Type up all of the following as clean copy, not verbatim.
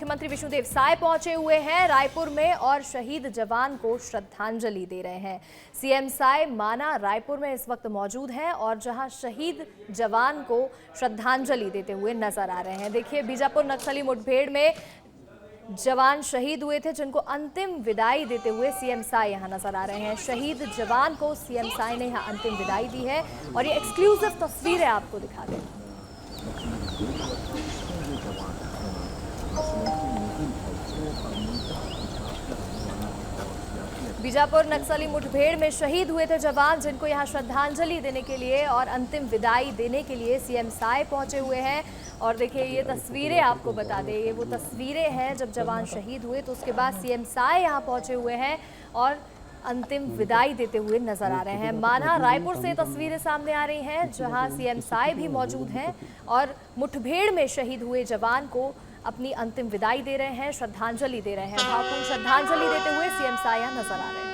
मुख्यमंत्री विष्णुदेव साय पहुंचे हुए हैं रायपुर में और शहीद जवान को श्रद्धांजलि दे रहे हैं। सीएम साय माना रायपुर में इस वक्त मौजूद हैं और जहां शहीद जवान को श्रद्धांजलि देते हुए नजर आ रहे हैं। देखिए, बीजापुर नक्सली मुठभेड़ में जवान शहीद हुए थे, जिनको अंतिम विदाई देते हुए सीएम साय यहां नजर आ रहे हैं। शहीद जवान को सीएम साय ने यहां अंतिम विदाई दी है और ये एक्सक्लूसिव तस्वीरें आपको दिखा दें। बीजापुर नक्सली मुठभेड़ में शहीद हुए थे जवान, जिनको यहां श्रद्धांजलि देने के लिए और अंतिम विदाई देने के लिए सीएम साय पहुंचे हुए हैं। और देखिए, ये तस्वीरें आपको बता दें, ये वो तस्वीरें हैं जब जवान शहीद हुए, तो उसके बाद सीएम साय यहां पहुंचे हुए हैं और अंतिम विदाई देते हुए नजर आ रहे हैं। माना रायपुर से तस्वीरें सामने आ रही हैं, जहां सीएम साय भी मौजूद हैं और मुठभेड़ में शहीद हुए जवान को अपनी अंतिम विदाई दे रहे हैं, श्रद्धांजलि दे रहे हैं। भावपूर्ण श्रद्धांजलि देते हुए सीएम साय नजर आ रहे हैं।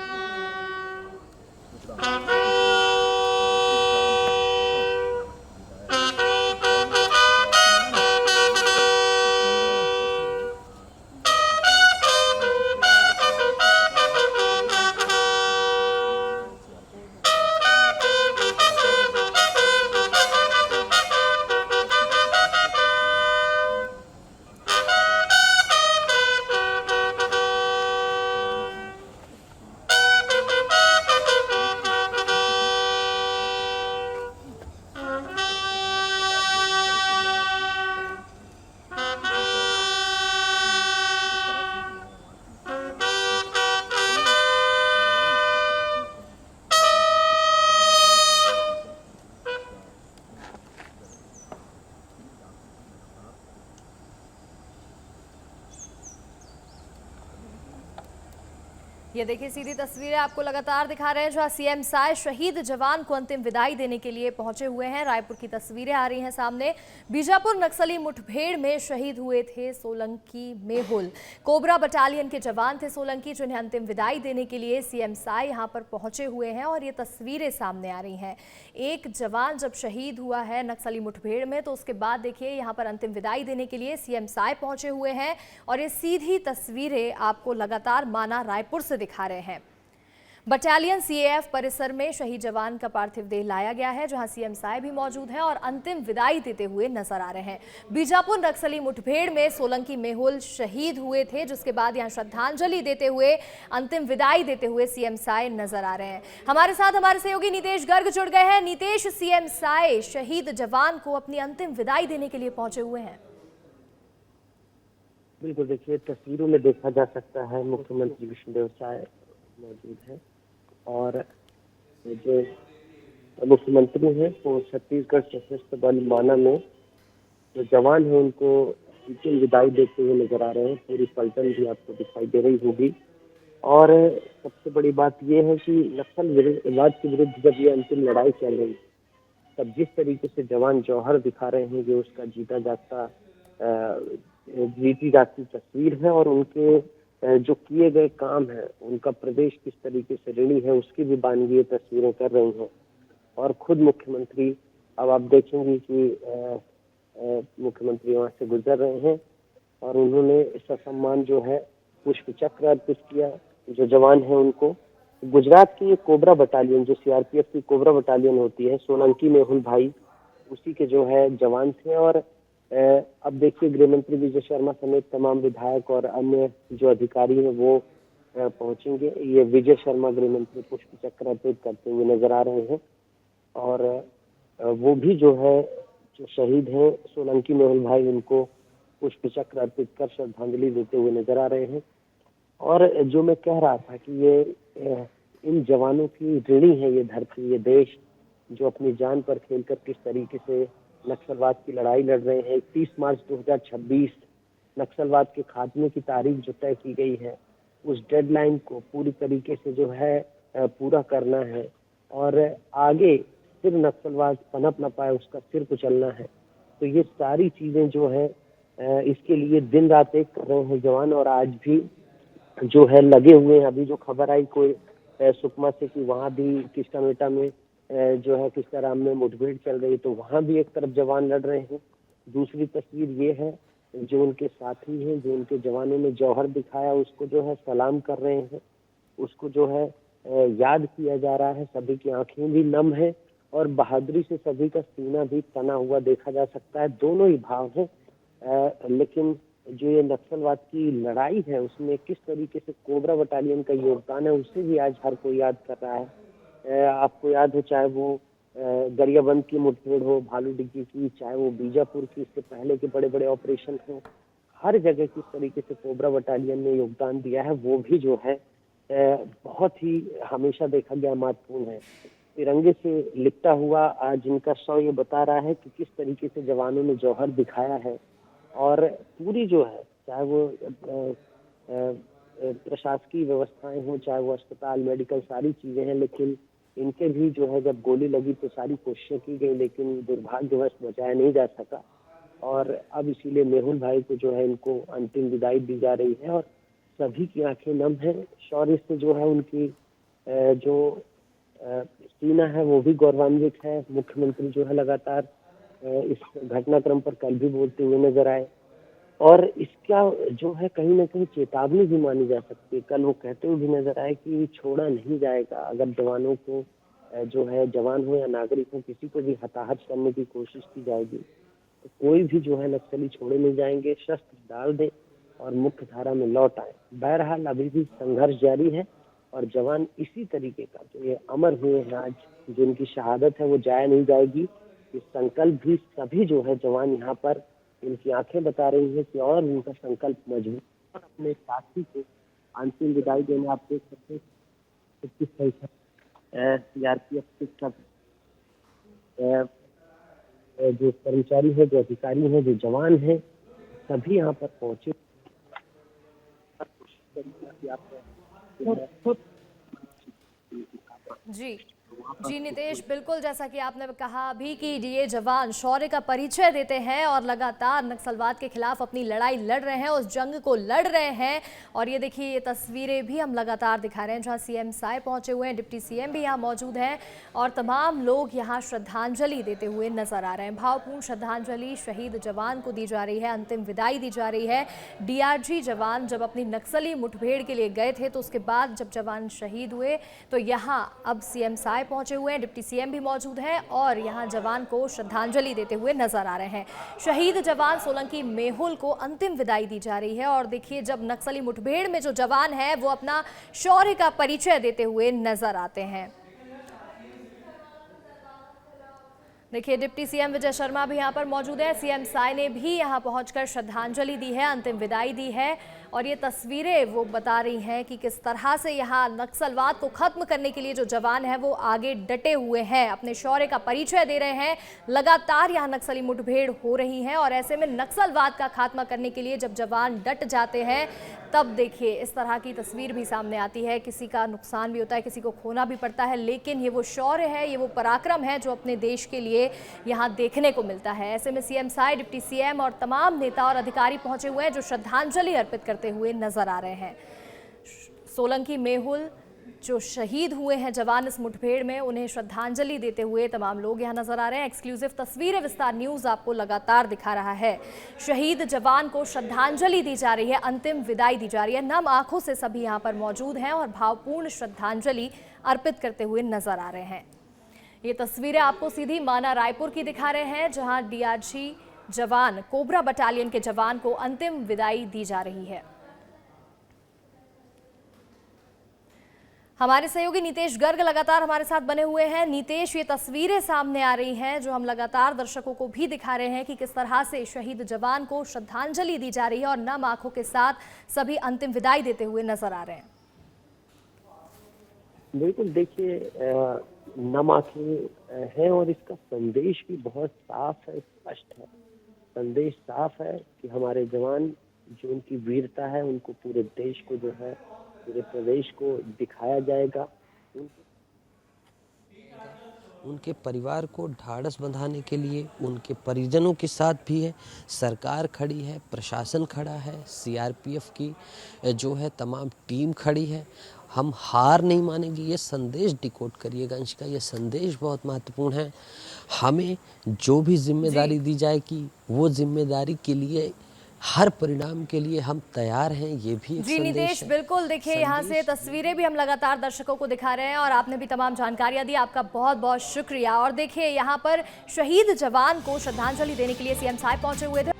ये देखिए, सीधी तस्वीरें आपको लगातार दिखा रहे हैं, जहां सीएम साय शहीद जवान को अंतिम विदाई देने के लिए पहुंचे हुए हैं। रायपुर की तस्वीरें आ रही हैं सामने। बीजापुर नक्सली मुठभेड़ में शहीद हुए थे सोलंकी मेहुल, कोबरा बटालियन के जवान थे सोलंकी, जिन्हें अंतिम विदाई देने के लिए सीएम साय यहां पर पहुंचे हुए हैं और ये तस्वीरें सामने आ रही हैं। एक जवान जब शहीद हुआ है नक्सली मुठभेड़ में, तो उसके बाद देखिए यहाँ पर अंतिम विदाई देने के लिए सीएम साय पहुंचे हुए हैं और ये सीधी तस्वीरें आपको लगातार माना रायपुर से दिखा रहे हैं। बटालियन सीएएफ परिसर में शहीद जवान का पार्थिव देह लाया गया है, जहां सीएम साय भी मौजूद हैं और अंतिम विदाई देते हुए नजर आ रहे हैं। बीजापुर नक्सली मुठभेड़ में सोलंकी मेहुल शहीद हुए थे, जिसके बाद यहां श्रद्धांजलि देते हुए अंतिम विदाई देते हुए सीएम साय नजर आ रहे हैं। हमारे साथ हमारे सहयोगी नीतेश गर्ग जुड़ गए हैं। नीतेश, सीएम साय शहीद जवान को अपनी अंतिम विदाई देने के लिए पहुंचे हुए हैं। बिल्कुल, देखिए तस्वीरों में देखा जा सकता है मुख्यमंत्री विष्णुदेव साय मौजूद है और जो मुख्यमंत्री हैं वो छत्तीसगढ़ सशस्त्र बल माना में जो जवान है उनको अंतिम विदाई देते हुए नजर आ रहे हैं। पूरी पलटन भी आपको दिखाई दे रही होगी और सबसे बड़ी बात यह है कि नक्सलवाद के विरुद्ध जब ये अंतिम लड़ाई चल रही तब जिस तरीके से जवान जौहर दिखा रहे हैं, जो उसका जीती जाती तस्वीर है और उनके जो किए गए काम है, उनका प्रदेश किस तरीके से ऋणी है, उसकी भी बानगी तस्वीरें कर रही हैं। और खुद मुख्यमंत्री, अब आप देखेंगे कि मुख्यमंत्री वहां से गुजर रहे हैं और उन्होंने इसका सम्मान जो है पुष्प चक्र अर्पित किया जो जवान है उनको। गुजरात की ये कोबरा बटालियन, जो सीआरपीएफ की कोबरा बटालियन होती है, सोलंकी मेहुल भाई उसी के जो है जवान थे। और अब देखिए, गृह मंत्री विजय शर्मा समेत तमाम विधायक और अन्य जो अधिकारी हैं वो पहुंचेंगे। ये विजय शर्मा गृह मंत्री पुष्प चक्र अर्पित करते हुए नजर आ रहे हैं और वो भी जो है जो शहीद हैं सोलंकी मेहुल भाई, उनको पुष्प चक्र अर्पित कर श्रद्धांजलि देते हुए नजर आ रहे हैं। और जो मैं कह रहा था कि ये इन जवानों की ऋणी है ये धरती, ये देश, जो अपनी जान पर खेलकर किस तरीके से नक्सलवाद की लड़ाई लड़ रहे हैं। 31 मार्च 2026 नक्सलवाद के खात्मे की तारीख जो तय की गई है, उस डेडलाइन को पूरी तरीके से जो है पूरा करना है और आगे फिर नक्सलवाद पनप न पाए उसका सिर कुचलना है। तो ये सारी चीजें जो है इसके लिए दिन रात एक कर रहे हैं जवान और आज भी जो है लगे हुए हैं। अभी जो खबर आई कोई सुकमा से कि वहाँ भी किस्टामेटा में जो है किस्टाराम में मुठभेड़ चल रही है, तो वहाँ भी एक तरफ जवान लड़ रहे हैं। दूसरी तस्वीर ये है जो उनके साथी हैं, जो उनके जवानों ने जौहर दिखाया, उसको जो है सलाम कर रहे हैं, उसको जो है याद किया जा रहा है। सभी की आंखें भी नम है और बहादुरी से सभी का सीना भी तना हुआ देखा जा सकता है। दोनों ही भाव हैं, लेकिन जो ये नक्सलवाद की लड़ाई है उसमें किस तरीके से कोबरा बटालियन का योगदान है उसे भी आज हर कोई याद कर रहा है। आपको याद हो, चाहे वो गरियाबंद की मुठभेड़ हो, भालू डिग्गी की, चाहे वो बीजापुर की, इससे पहले के बड़े बड़े ऑपरेशन हो, हर जगह किस तरीके से कोबरा बटालियन ने योगदान दिया है वो भी जो है बहुत ही हमेशा देखा गया महत्वपूर्ण है। तिरंगे से लिपटा हुआ आज इनका शव ये बता रहा है कि किस तरीके से जवानों ने जौहर दिखाया है। और पूरी जो है, चाहे वो प्रशासकीय व्यवस्थाएं हों, चाहे वो अस्पताल, मेडिकल, सारी चीजें हैं, लेकिन इनके भी जो है जब गोली लगी तो सारी कोशिशें की गई, लेकिन दुर्भाग्यवश बचाया नहीं जा सका। और अब इसीलिए मेहुल भाई को जो है इनको अंतिम विदाई दी जा रही है और सभी की आंखें नम है। शौर्य से जो है उनकी जो सीना है वो भी गौरवान्वित है। मुख्यमंत्री जो है लगातार इस घटनाक्रम पर कल भी बोलते हुए नजर आए और इसका जो है कहीं ना कहीं चेतावनी भी मानी जा सकती है। कल वो कहते हुए भी नजर आए कि छोड़ा नहीं जाएगा, अगर जवानों को जो है, जवान हो या नागरिक हो, किसी को भी हताहत करने की कोशिश की जाएगी तो कोई भी जो है नक्सली छोड़े नहीं जाएंगे। शस्त्र डाल दें और मुख्य धारा में लौट आए। बहरहाल अभी भी संघर्ष जारी है और जवान इसी तरीके का जो ये अमर हुए हैं आज, जिनकी शहादत है वो जाया नहीं जाएगी। इस संकल्प भी सभी जो है जवान यहाँ पर, इनकी आंखें बता रही है कि और उनका संकल्प मजबूत और अपने साथी को अंतिम विदाई देने। आप देख सकते हैं किस तरीके सीआरपीएफ के सब जो कर्मचारी है, जो अधिकारी हैं, जो जवान हैं, सभी यहाँ पर पहुंचे। जी नितेश, बिल्कुल जैसा कि आपने कहा अभी कि ये जवान शौर्य का परिचय देते हैं और लगातार नक्सलवाद के खिलाफ अपनी लड़ाई लड़ रहे हैं, उस जंग को लड़ रहे हैं। और ये देखिए, ये तस्वीरें भी हम लगातार दिखा रहे हैं जहां सीएम साय पहुंचे हुए हैं, डिप्टी सीएम भी यहां मौजूद हैं और तमाम लोग यहां श्रद्धांजलि देते हुए नजर आ रहे हैं। भावपूर्ण श्रद्धांजलि शहीद जवान को दी जा रही है, अंतिम विदाई दी जा रही है। डीआरजी जवान जब अपनी नक्सली मुठभेड़ के लिए गए थे तो उसके बाद जब जवान शहीद हुए तो यहाँ अब सीएम साय पहुंचे हुए हैं, डिप्टी सीएम भी मौजूद हैं और यहां जवान को श्रद्धांजलि देते हुए नजर आ रहे हैं। शहीद जवान सोलंकी मेहुल को अंतिम विदाई दी जा रही है और देखिए, जब नक्सली मुठभेड़ में जो जवान है वो अपना शौर्य का परिचय देते हुए नजर आते हैं। देखिए, डिप्टी सीएम विजय शर्मा भी यहाँ पर मौजूद है। सीएम साय ने भी यहाँ पहुंचकर श्रद्धांजलि दी है, अंतिम विदाई दी है और ये तस्वीरें वो बता रही हैं कि किस तरह से यहाँ नक्सलवाद को खत्म करने के लिए जो जवान हैं वो आगे डटे हुए हैं, अपने शौर्य का परिचय दे रहे हैं। लगातार यहाँ नक्सली मुठभेड़ हो रही हैं और ऐसे में नक्सलवाद का खात्मा करने के लिए जब जवान डट जाते हैं तब देखिए इस तरह की तस्वीर भी सामने आती है। किसी का नुकसान भी होता है, किसी को खोना भी पड़ता है, लेकिन ये वो शौर्य है, ये वो पराक्रम है जो अपने देश के लिए यहाँ देखने को मिलता है। ऐसे में सीएम साय, डिप्टी सीएम और तमाम नेता और अधिकारी पहुंचे हुए हैं जो श्रद्धांजलि अर्पित करते हुए नजर आ रहे हैं। सोलंकी मेहुल जो शहीद हुए हैं जवान इस मुठभेड़ में, उन्हें श्रद्धांजलि देते हुए तमाम लोग यहां नजर आ रहे हैं। एक्सक्लूसिव तस्वीरें विस्तार न्यूज आपको लगातार दिखा रहा है। शहीद जवान को श्रद्धांजलि दी जा रही है, अंतिम विदाई दी जा रही है। नम आंखों से सभी यहां पर मौजूद हैं और भावपूर्ण श्रद्धांजलि अर्पित करते हुए नजर आ रहे हैं। ये तस्वीरें आपको सीधी माना रायपुर की दिखा रहे हैं जहां डीआरजी जवान, कोबरा बटालियन के जवान को अंतिम विदाई दी जा रही है। हमारे सहयोगी नीतेश गर्ग लगातार हमारे साथ बने हुए हैं। नीतेश, ये तस्वीरें सामने आ रही हैं जो हम लगातार दर्शकों को भी दिखा रहे हैं कि किस तरह से शहीद जवान को श्रद्धांजलि दी जा रही है और नम आंखों के साथ सभी अंतिम विदाई देते हुए नजर आ रहे हैं। बिल्कुल, देखिए, नम आंखें हैं और इसका संदेश भी बहुत साफ है, स्पष्ट है। संदेश साफ है कि हमारे जवान, जो उनकी वीरता है, उनको पूरे देश को जो है, पूरे प्रदेश को दिखाया जाएगा। उनके परिवार को ढाढ़स बंधाने के लिए उनके परिजनों के साथ भी है, सरकार खड़ी है, प्रशासन खड़ा है, सीआरपीएफ की जो है तमाम टीम खड़ी है। हम हार नहीं मानेंगे, ये संदेश डिकोड करिएगा अंशिका, ये संदेश बहुत महत्वपूर्ण है। हमें जो भी जिम्मेदारी दी जाएगी वो जिम्मेदारी के लिए हर परिणाम के लिए हम तैयार हैं, ये भी एक जी संदेश नितेश, है। बिल्कुल देखिए यहाँ से तस्वीरें भी हम लगातार दर्शकों को दिखा रहे हैं और आपने भी तमाम जानकारियां दी, आपका बहुत बहुत शुक्रिया। और देखिए यहाँ पर शहीद जवान को श्रद्धांजलि देने के लिए सीएम साहब पहुंचे हुए थे।